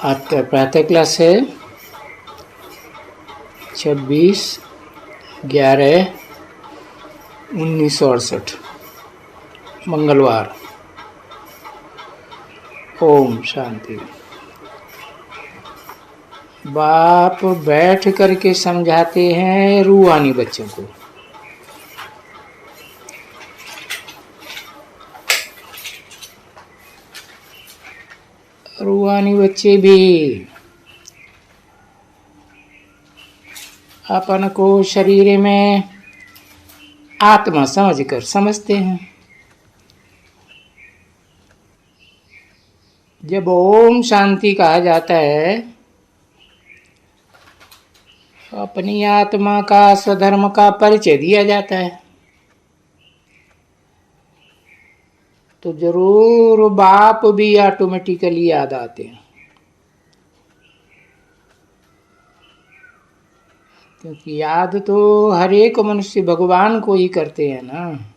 आपका प्रातः क्लास है 26/11/1968 मंगलवार। ओम शांति। बाप बैठ करके समझाते हैं रूहानी बच्चों को। रूहानी बच्चे भी अपन को शरीर में आत्मा समझकर समझते हैं। जब ओम शांति कहा जाता है, अपनी आत्मा का स्वधर्म का परिचय दिया जाता है, तो जरूर बाप भी ऑटोमेटिकली याद आते हैं। क्योंकि याद तो हर एक मनुष्य भगवान को ही करते हैं ना।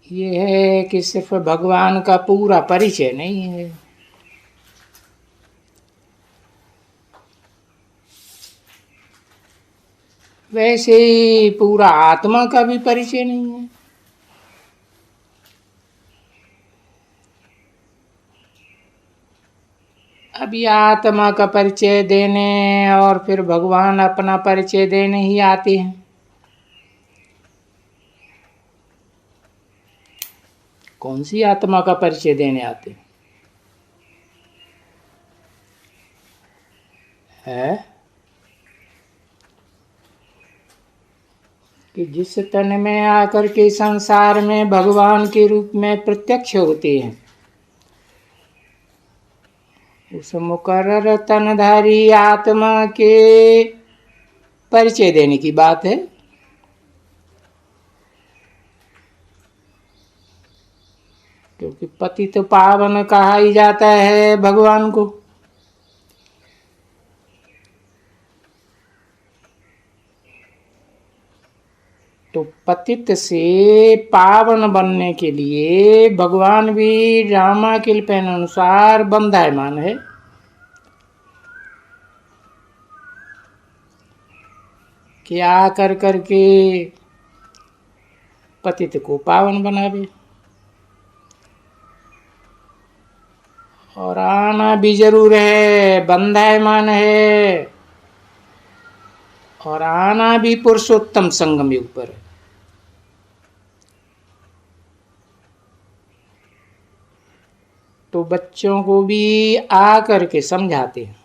ये है कि सिर्फ भगवान का पूरा परिचय नहीं है, वैसे ही पूरा आत्मा का भी परिचय नहीं है। अभी आत्मा का परिचय देने और फिर भगवान अपना परिचय देने ही आते हैं। कौन सी आत्मा का परिचय देने आते हैं? कि जिस तन में आकर के संसार में भगवान के रूप में प्रत्यक्ष होते हैं, उस मुकर्रर तनधारी आत्मा के परिचय देने की बात है। क्योंकि पतित पावन कहा ही जाता है भगवान को। तो पतित से पावन बनने के लिए भगवान भी रामा के अनुसार बंधायमान है। कि आ कर करके पतित को पावन बनावे, और आना भी जरूर है, बंधायमान है, और आना भी पुरुषोत्तम संगम युग पर है। तो बच्चों को भी आ करके समझाते हैं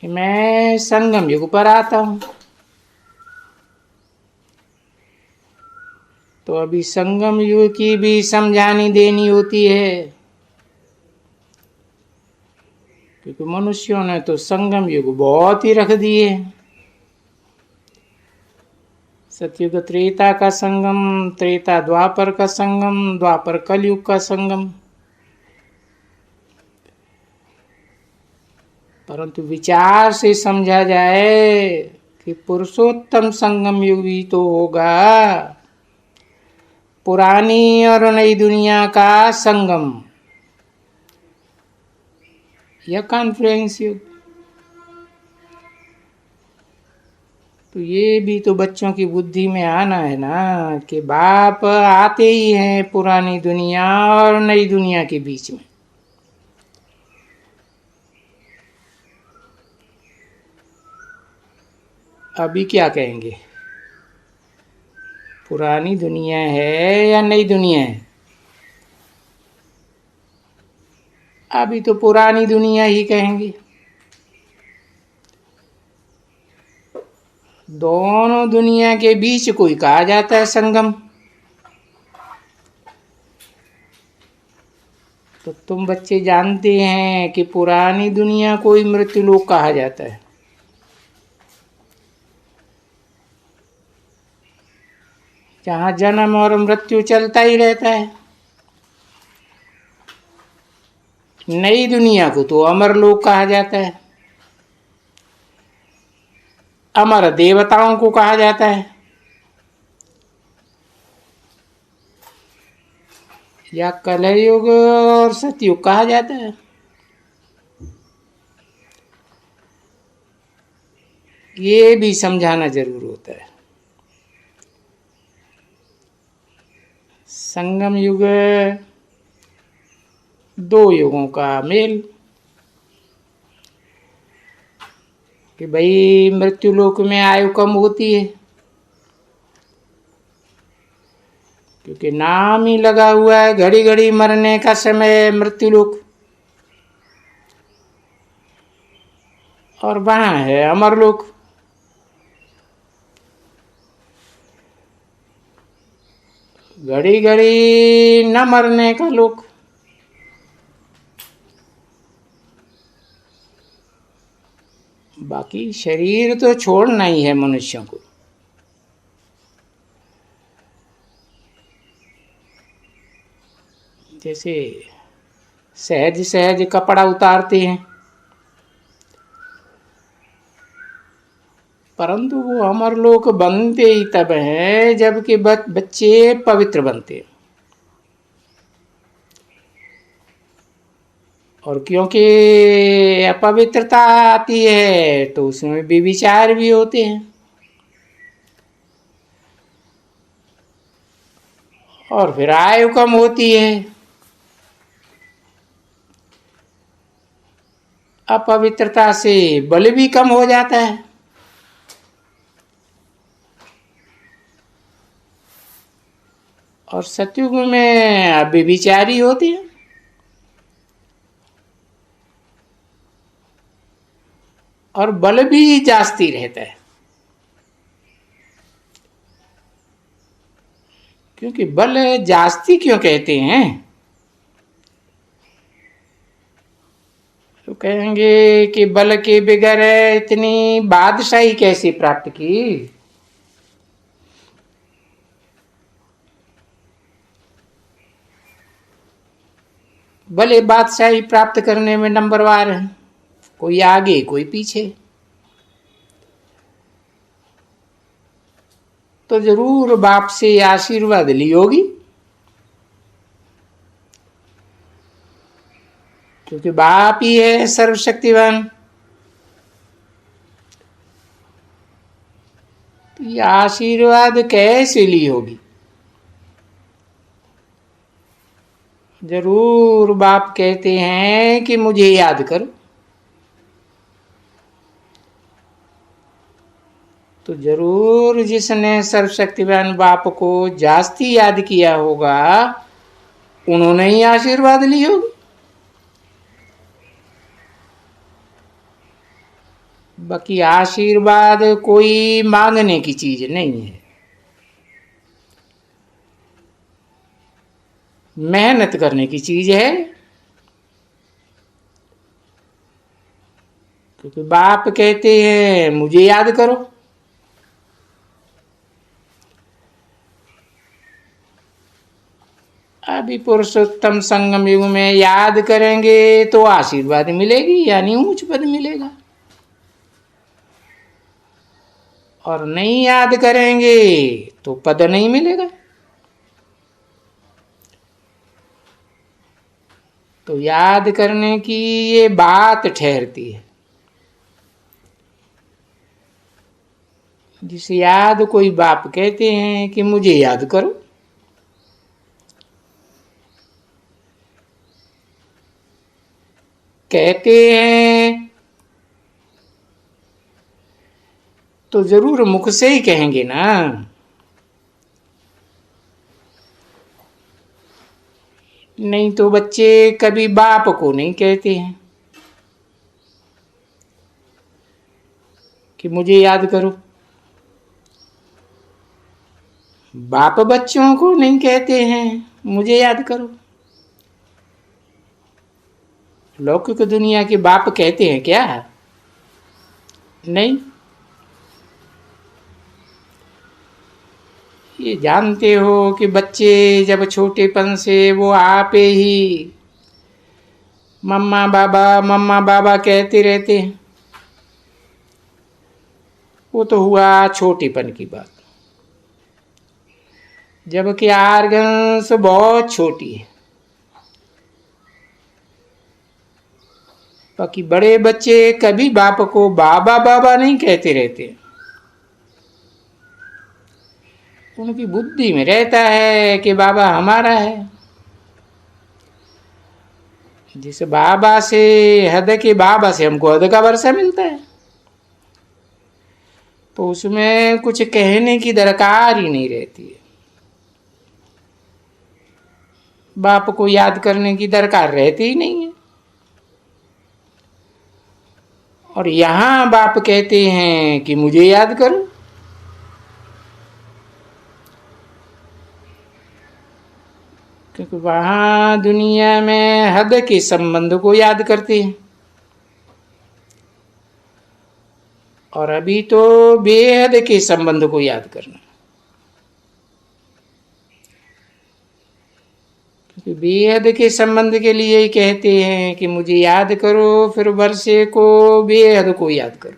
कि मैं संगम युग पर आता हूं। तो अभी संगम युग की भी समझानी देनी होती है, क्योंकि मनुष्यों ने तो संगम युग बहुत ही रख दिए। सतयुग त्रेता का संगम, त्रेता द्वापर का संगम, द्वापर कलयुग का संगम। परंतु विचार से समझा जाए कि पुरुषोत्तम संगम युग भी तो होगा, पुरानी और नई दुनिया का संगम, यह कॉन्फ्रेंस युग। तो ये भी तो बच्चों की बुद्धि में आना है ना, कि बाप आते ही हैं पुरानी दुनिया और नई दुनिया के बीच में। अभी क्या कहेंगे, पुरानी दुनिया है या नई दुनिया है? अभी तो पुरानी दुनिया ही कहेंगे। दोनों दुनिया के बीच कोई कहा जाता है संगम। तो तुम बच्चे जानते हैं कि पुरानी दुनिया को ही मृत्युलोक कहा जाता है। जहां जन्म और मृत्यु चलता ही रहता है। नई दुनिया को तो अमर लोक कहा जाता है, अमर देवताओं को कहा जाता है। या कलयुग और सतयुग कहा जाता है। ये भी समझाना जरूर होता है। संगम युग दो युगों का मेल, कि भाई मृत्यु लोक में आयु कम होती है, क्योंकि नाम ही लगा हुआ है घड़ी घड़ी मरने का समय मृत्यु लोक, और वहां है अमरलोक। घड़ी घड़ी न मरने का लोक। बाकी शरीर तो छोड़ना ही है मनुष्यों को। जैसे सहज सहज कपड़ा उतारते हैं, परंतु वो अमरलोक बनते ही तब हैं जबकि बच्चे पवित्र बनते हैं। और क्योंकि अपवित्रता आती है तो उसमें विचार भी होते हैं, और फिर आयु कम होती है। अपवित्रता से बल भी कम हो जाता है। और सतयुग में व्यभिचारी होते हैं। और बल भी जास्ती रहता है, क्योंकि बल जास्ती क्यों कहते हैं, तो कहेंगे कि बल के बगैर इतनी बादशाही कैसे प्राप्त की। भले बादशाही प्राप्त करने में नंबरवार है, कोई आगे कोई पीछे, तो जरूर बाप से आशीर्वाद ली होगी, क्योंकि बाप ही है सर्वशक्तिवान। तो ये आशीर्वाद कैसे ली होगी। जरूर बाप कहते हैं कि मुझे याद करो, तो जरूर जिसने सर्वशक्तिवान बाप को जास्ती याद किया होगा उन्होंने ही आशीर्वाद ली होगी। बाकी आशीर्वाद कोई मांगने की चीज नहीं है, मेहनत करने की चीज है। क्योंकि बाप कहते हैं मुझे याद करो, अभी पुरुषोत्तम संगम युग में याद करेंगे तो आशीर्वाद मिलेगी, यानी ऊंच पद मिलेगा। और नहीं याद करेंगे तो पद नहीं मिलेगा। तो याद करने की ये बात ठहरती है। जिसे याद कोई बाप कहते हैं कि मुझे याद करो, कहते हैं तो जरूर मुख से ही कहेंगे ना। नहीं तो बच्चे कभी बाप को नहीं कहते हैं कि मुझे याद करो। बाप बच्चों को नहीं कहते हैं मुझे याद करो। लौकिक दुनिया के बाप कहते हैं क्या? नहीं। ये जानते हो कि बच्चे जब छोटेपन से वो आपे ही मम्मा बाबा कहते रहते हैं। वो तो हुआ छोटेपन की बात, जबकि आर्गन्स बहुत छोटी है। बाकी बड़े बच्चे कभी बाप को बाबा बाबा नहीं कहते रहते, उनकी बुद्धि में रहता है कि बाबा हमारा है। जिस बाबा से, हद के बाबा से हमको हद का वर्षा मिलता है, तो उसमें कुछ कहने की दरकार ही नहीं रहती है। बाप को याद करने की दरकार रहती ही नहीं है। और यहां बाप कहते हैं कि मुझे याद करो, क्योंकि वहां दुनिया में हद के संबंध को याद करते हैं, और अभी तो बेहद के संबंध को याद करना। क्योंकि बेहद के संबंध के लिए ही कहते हैं कि मुझे याद करो, फिर वर्षे को बेहद को याद करो।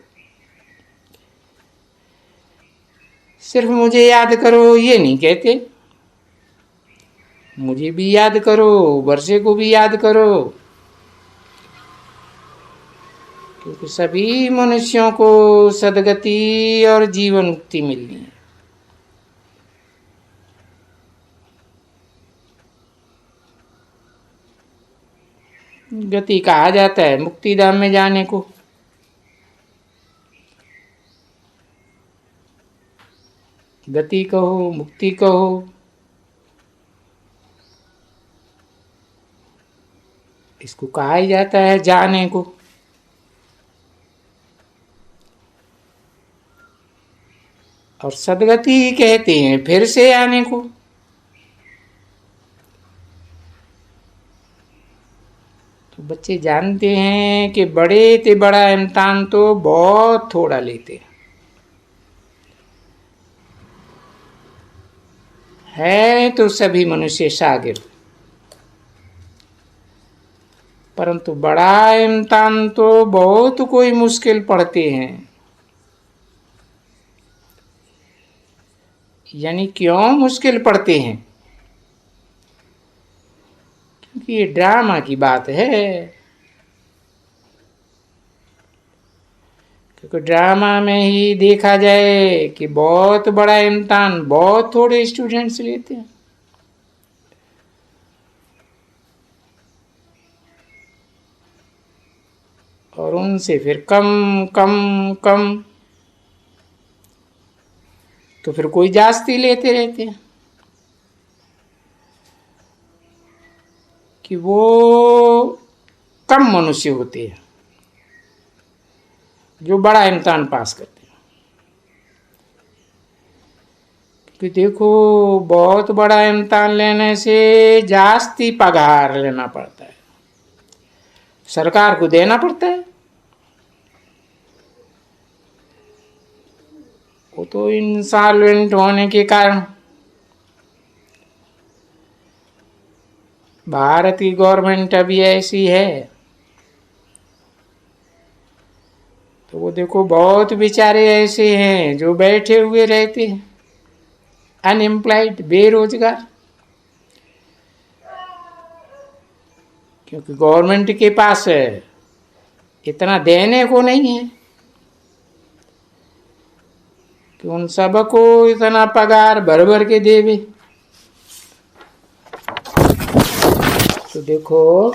सिर्फ मुझे याद करो ये नहीं कहते, मुझे भी याद करो, वर्षे को भी याद करो, क्योंकि सभी मनुष्यों को सदगति और जीवन मुक्ति मिलनी है। गति कहा जाता है मुक्ति धाम में जाने को। गति कहो, मुक्ति कहो, इसको कहा ही जाता है जाने को। और सदगति कहते हैं फिर से आने को। तो बच्चे जानते हैं कि बड़े से बड़ा इम्तिहान तो बहुत थोड़ा लेते है तो सभी मनुष्य शागिर्द, परंतु बड़ा इम्तिहान तो बहुत कोई मुश्किल पढ़ते हैं। यानी क्यों मुश्किल पढ़ते हैं? क्योंकि ये ड्रामा की बात है। क्योंकि ड्रामा में ही देखा जाए कि बहुत बड़ा इम्तिहान बहुत थोड़े स्टूडेंट्स लेते हैं, और उनसे फिर कम कम कम, तो फिर कोई जास्ती लेते रहते हैं कि वो कम मनुष्य होते हैं जो बड़ा इम्तिहान पास करते हैं। क्योंकि देखो, बहुत बड़ा इम्तिहान लेने से जास्ती पगार लेना पड़ता है, सरकार को देना पड़ता है। वो तो इंसॉल्वेंट होने के कारण भारत की गवर्नमेंट अभी ऐसी है, तो वो देखो बहुत बेचारे ऐसे हैं जो बैठे हुए रहते हैं, अनएम्प्लॉयड, बेरोजगार, क्योंकि गवर्नमेंट के पास इतना देने को नहीं है कि उन सबको इतना पगार भर भर के देवे। तो देखो,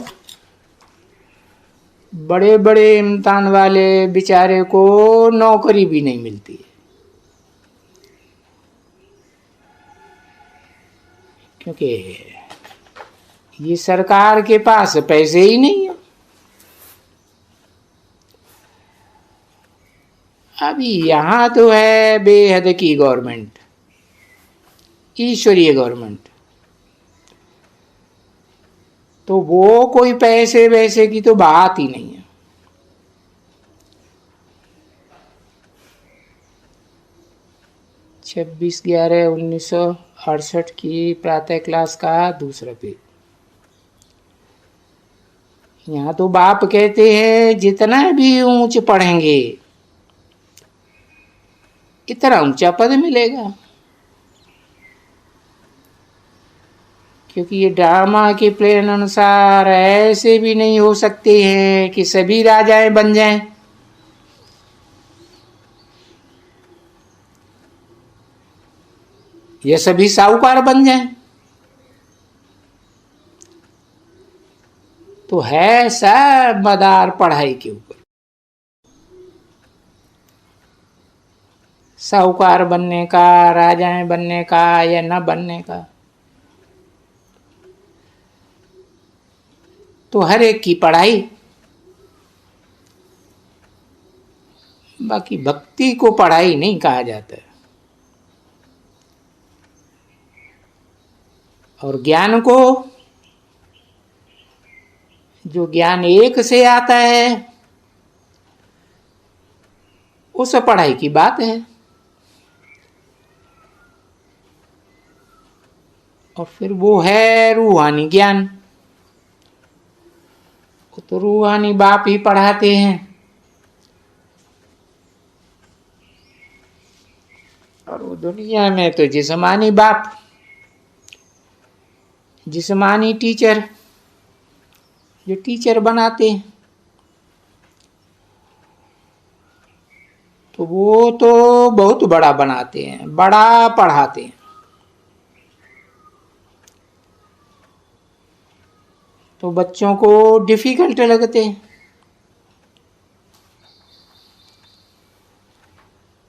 बड़े बड़े इम्तिहान वाले बेचारे को नौकरी भी नहीं मिलती है, क्योंकि ये सरकार के पास पैसे ही नहीं है। अभी यहां तो है बेहद की गवर्नमेंट, ईश्वरीय गवर्नमेंट, तो वो कोई पैसे वैसे की तो बात ही नहीं है। छब्बीस 11/1968 की प्रातः क्लास का दूसरा पेज। यहाँ तो बाप कहते हैं जितना भी ऊंच पढ़ेंगे इतना ऊंचा पद मिलेगा। क्योंकि ये ड्रामा के प्लान अनुसार ऐसे भी नहीं हो सकते हैं कि सभी राजाएं बन जाएं। ये सभी साहूकार बन जाएं। तो है सब मदार पढ़ाई के ऊपर। साहूकार बनने का, राजाएं बनने का या न बनने का, तो हर एक की पढ़ाई। बाकी भक्ति को पढ़ाई नहीं कहा जाता। और ज्ञान को, जो ज्ञान एक से आता है, उस पढ़ाई की बात है। और फिर वो है रूहानी ज्ञान। वो तो रूहानी बाप ही पढ़ाते हैं। और वो दुनिया में तो जिस्मानी बाप, जिस्मानी टीचर, जो टीचर बनाते हैं, तो वो तो बहुत बड़ा बनाते हैं, बड़ा पढ़ाते हैं। तो बच्चों को डिफिकल्ट लगते हैं।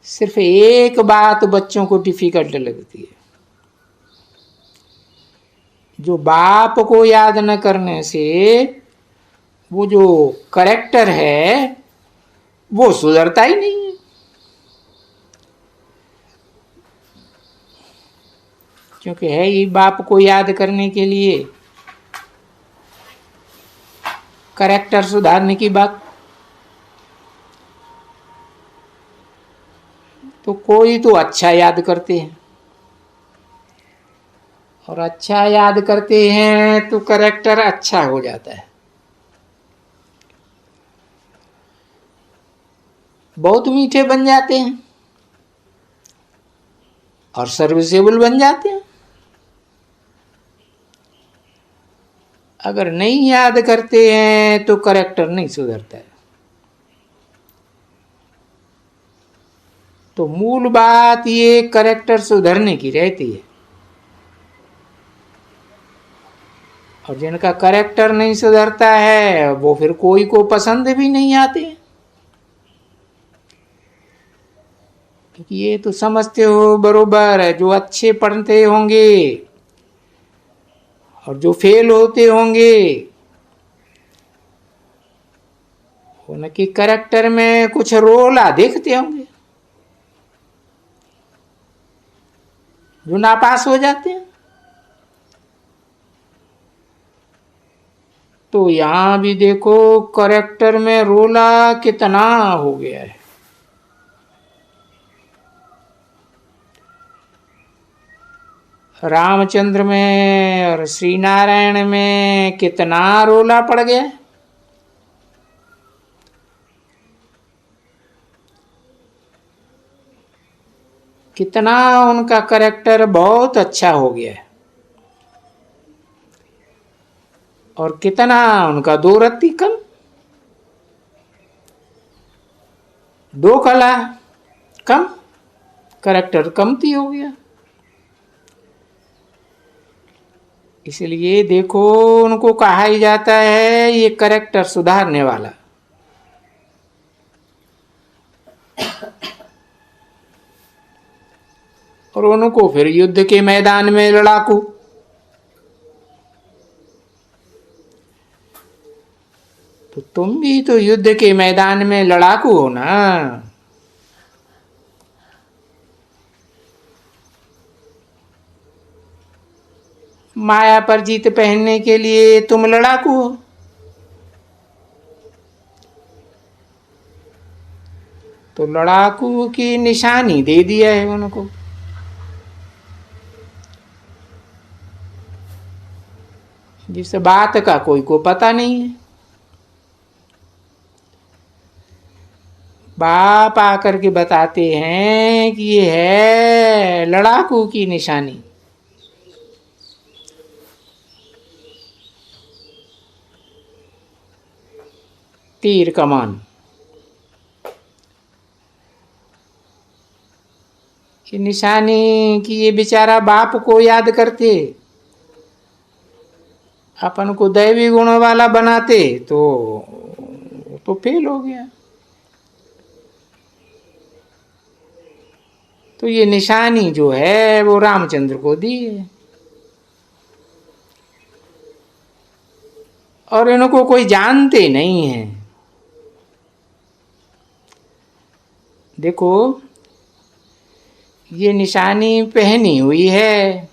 सिर्फ एक बात बच्चों को डिफिकल्ट लगती है, जो बाप को याद न करने से वो जो करेक्टर है वो सुधरता ही नहीं है। क्योंकि है ही बाप को याद करने के लिए करेक्टर सुधारने की बात। तो कोई तो अच्छा याद करते हैं, और अच्छा याद करते हैं तो करेक्टर अच्छा हो जाता है, बहुत मीठे बन जाते हैं और सर्विसेबल बन जाते हैं। अगर नहीं याद करते हैं तो करेक्टर नहीं सुधरता है। तो मूल बात ये करेक्टर सुधरने की रहती है। और जिनका करेक्टर नहीं सुधरता है वो फिर कोई को पसंद भी नहीं आते। क्योंकि ये तो समझते हो बरोबर है, जो अच्छे पढ़ते होंगे और जो फेल होते होंगे उनके करेक्टर में कुछ रोला देखते होंगे, जो नापास हो जाते हैं। तो यहां भी देखो करेक्टर में रोला कितना हो गया है। रामचंद्र में और श्री नारायण में कितना रोला पड़ गया। कितना उनका करेक्टर बहुत अच्छा हो गया है, और कितना उनका दो रत्ती कम, दो कला कम, करेक्टर कमती हो गया। इसलिए देखो उनको कहा ही जाता है ये करेक्टर सुधारने वाला। और उनको फिर युद्ध के मैदान में लड़ाकू। तो तुम भी तो युद्ध के मैदान में लड़ाकू हो ना। माया पर जीत पहनने के लिए तुम लड़ाकू हो। तो लड़ाकू की निशानी दे दिया है उनको। जिस बात का कोई को पता नहीं है, बाप आकर के बताते हैं कि ये है लड़ाकू की निशानी। तीर कमान। कि निशानी कि ये बेचारा बाप को याद करते, अपन को दैवी गुणों वाला बनाते तो फेल हो गया। तो ये निशानी जो है वो रामचंद्र को दी है, और इनको कोई जानते नहीं है। देखो ये निशानी पहनी हुई है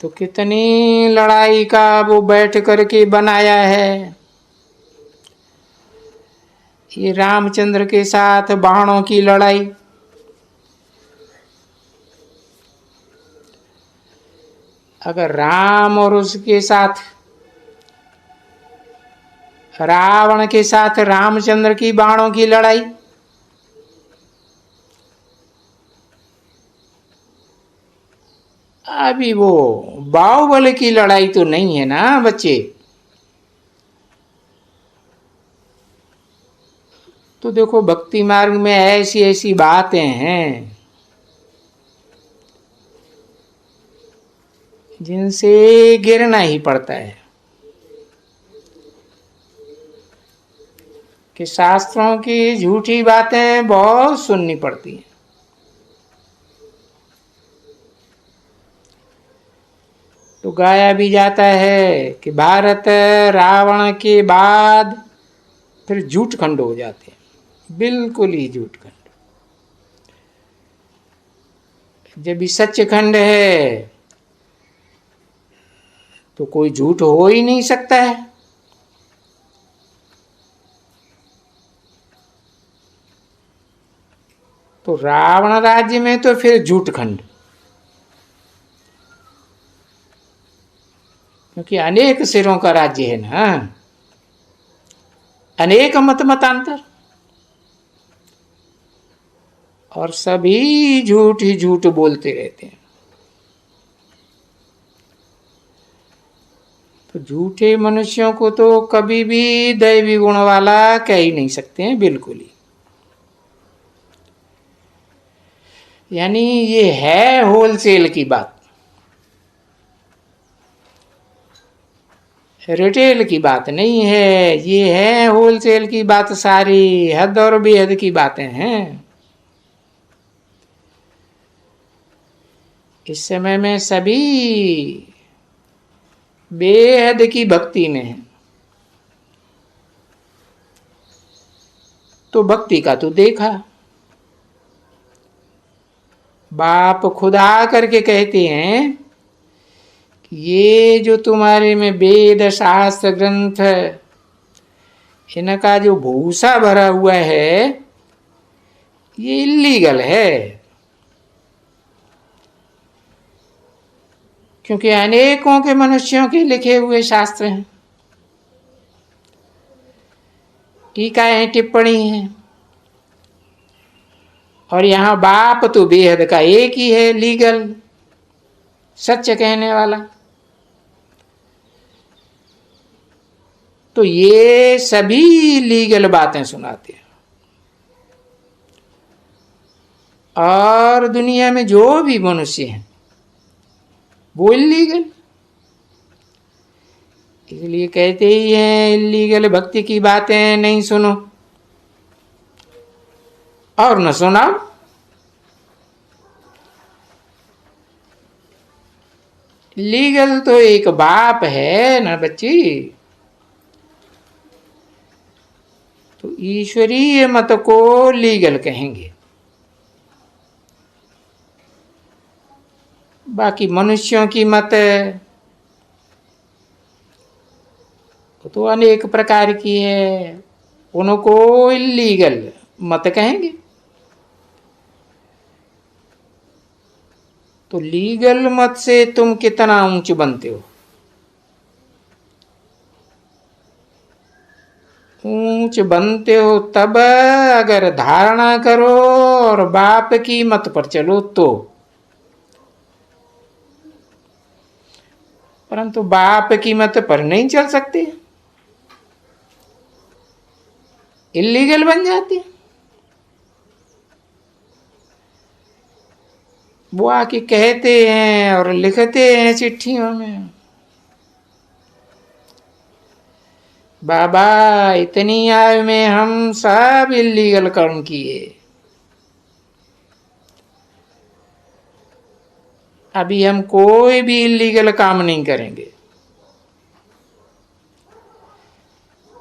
तो कितनी लड़ाई का वो बैठ करके बनाया है। ये रामचंद्र के साथ बाणों की लड़ाई, अगर राम और उसके साथ रावण के साथ रामचंद्र की बाणों की लड़ाई, अभी वो बाहुबली की लड़ाई तो नहीं है ना बच्चे। तो देखो भक्ति मार्ग में ऐसी ऐसी बातें हैं जिनसे गिरना ही पड़ता है, कि शास्त्रों की झूठी बातें बहुत सुननी पड़ती हैं। तो गाया भी जाता है कि भारत रावण के बाद फिर झूठ खंड हो जाते हैं, बिल्कुल ही झूठ खंड। जब भी सच खंड है तो कोई झूठ हो ही नहीं सकता है। तो रावण राज्य में तो फिर झूठ खंड, क्योंकि अनेक सिरों का राज्य है ना, अनेक मत मतांतर, और सभी झूठ ही झूठ बोलते रहते हैं। तो झूठे मनुष्यों को तो कभी भी दैवी गुण वाला कह ही नहीं सकते हैं, बिल्कुल ही। यानी ये है होलसेल की बात, रिटेल की बात नहीं है, ये है होलसेल की बात। सारी हद और बेहद की बातें हैं। इस समय में सभी बेहद की भक्ति में है। तो भक्ति का तो देखा, बाप खुदा करके कहते हैं कि ये जो तुम्हारे में वेद शास्त्र ग्रंथ इनका जो भूसा भरा हुआ है ये इल्लीगल है, क्योंकि अनेकों के मनुष्यों के लिखे हुए शास्त्र हैं, टीकाएं टिप्पणी हैं, और यहां बाप तो बेहद का एक ही है, लीगल, सच कहने वाला। तो ये सभी लीगल बातें सुनाते हैं। और दुनिया में जो भी मनुष्य हैं वो इल्लीगल, इसलिए कहते ही हैं इल्लीगल भक्ति की बातें नहीं सुनो और न सुनाओ। लीगल तो एक बाप है ना बच्ची। तो ईश्वरीय मत को लीगल कहेंगे, बाकी मनुष्यों की मत तो अनेक प्रकार की है, उनको इल्लीगल मत कहेंगे। तो लीगल मत से तुम कितना ऊंच बनते हो, ऊंच बनते हो तब अगर धारणा करो और बाप की मत पर चलो तो। परंतु बाप की मत पर नहीं चल सकते। इलीगल बन जाते हैं। वो आके कहते हैं और लिखते हैं चिट्ठियों में, बाबा इतनी आयु में हम सब इलीगल कर्म किए, अभी हम कोई भी इलीगल काम नहीं करेंगे।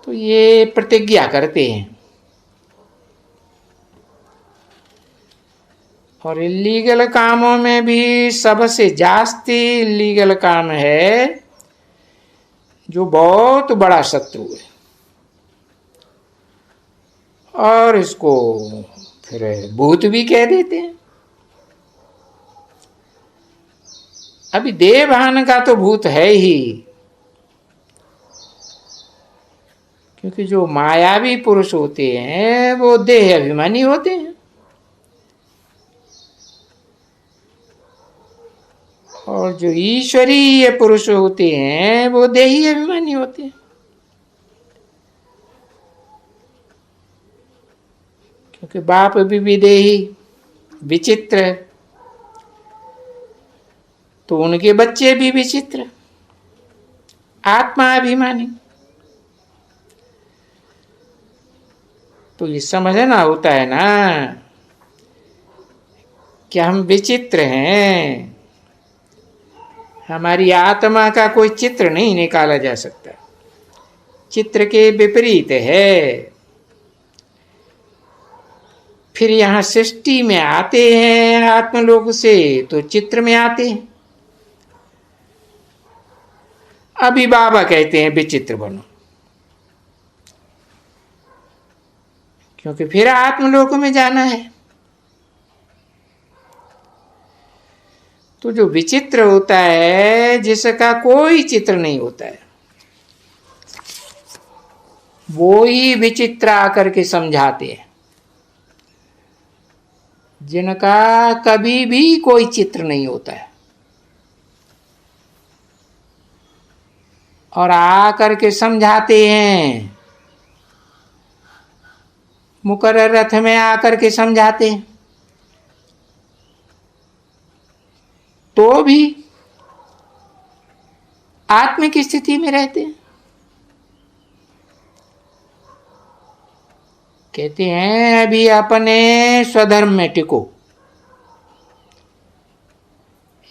तो ये प्रतिज्ञा करते हैं। और इलीगल कामों में भी सबसे जास्ती इलीगल काम है जो बहुत बड़ा शत्रु है, और इसको फिर भूत भी कह देते हैं। अभी देवभान का तो भूत है ही, क्योंकि जो मायावी पुरुष होते हैं वो देह अभिमानी होते हैं, और जो ईश्वरीय पुरुष होते हैं वो देही अभिमानी होते हैं। क्योंकि बाप भी विदेही विचित्र, तो उनके बच्चे भी विचित्र आत्मा अभिमानी। तो ये समझना होता है ना कि हम विचित्र हैं, हमारी आत्मा का कोई चित्र नहीं निकाला जा सकता, चित्र के विपरीत है। फिर यहाँ सृष्टि में आते हैं आत्मलोक से तो चित्र में आते हैं। अभी बाबा कहते हैं विचित्र बनो, क्योंकि फिर आत्मलोक में जाना है। तो जो विचित्र होता है, जिसका कोई चित्र नहीं होता है, वो ही विचित्र आकर के समझाते हैं। जिनका कभी भी कोई चित्र नहीं होता है और आकर के समझाते हैं, मुकर्रर रथ में आकर के समझाते हैं, तो भी आत्मिक स्थिति में रहते हैं। कहते हैं अभी अपने स्वधर्म में टिको,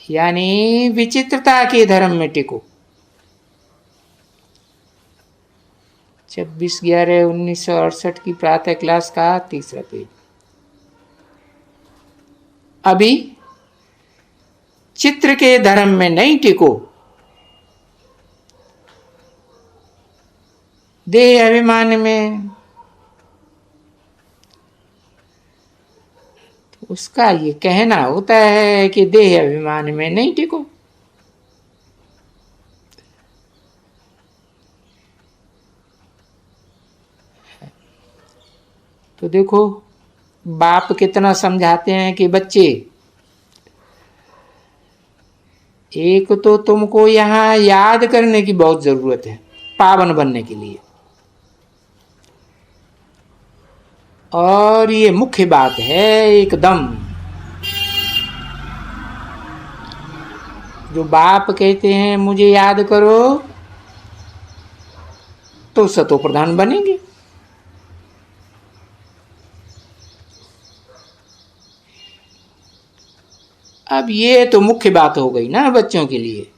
यानी विचित्रता के धर्म में टिको। 26/11/1968 की प्रातः क्लास का 3रा पेज। अभी चित्र के धर्म में नहीं टिको, देह अभिमान में। तो उसका ये कहना होता है कि देह अभिमान में नहीं टिको। तो देखो बाप कितना समझाते हैं कि बच्चे, एक तो तुमको यहाँ याद करने की बहुत जरूरत है पावन बनने के लिए, और ये मुख्य बात है एकदम। जो बाप कहते हैं मुझे याद करो, तो सतो प्रधान बनेंगे। अब ये तो मुख्य बात हो गई ना बच्चों के लिए,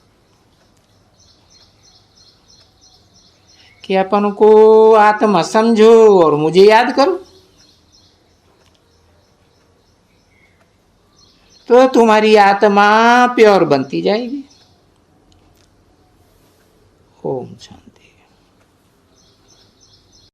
कि अपन को आत्मा समझो और मुझे याद करो, तो तुम्हारी आत्मा प्योर बनती जाएगी। ओम शांति।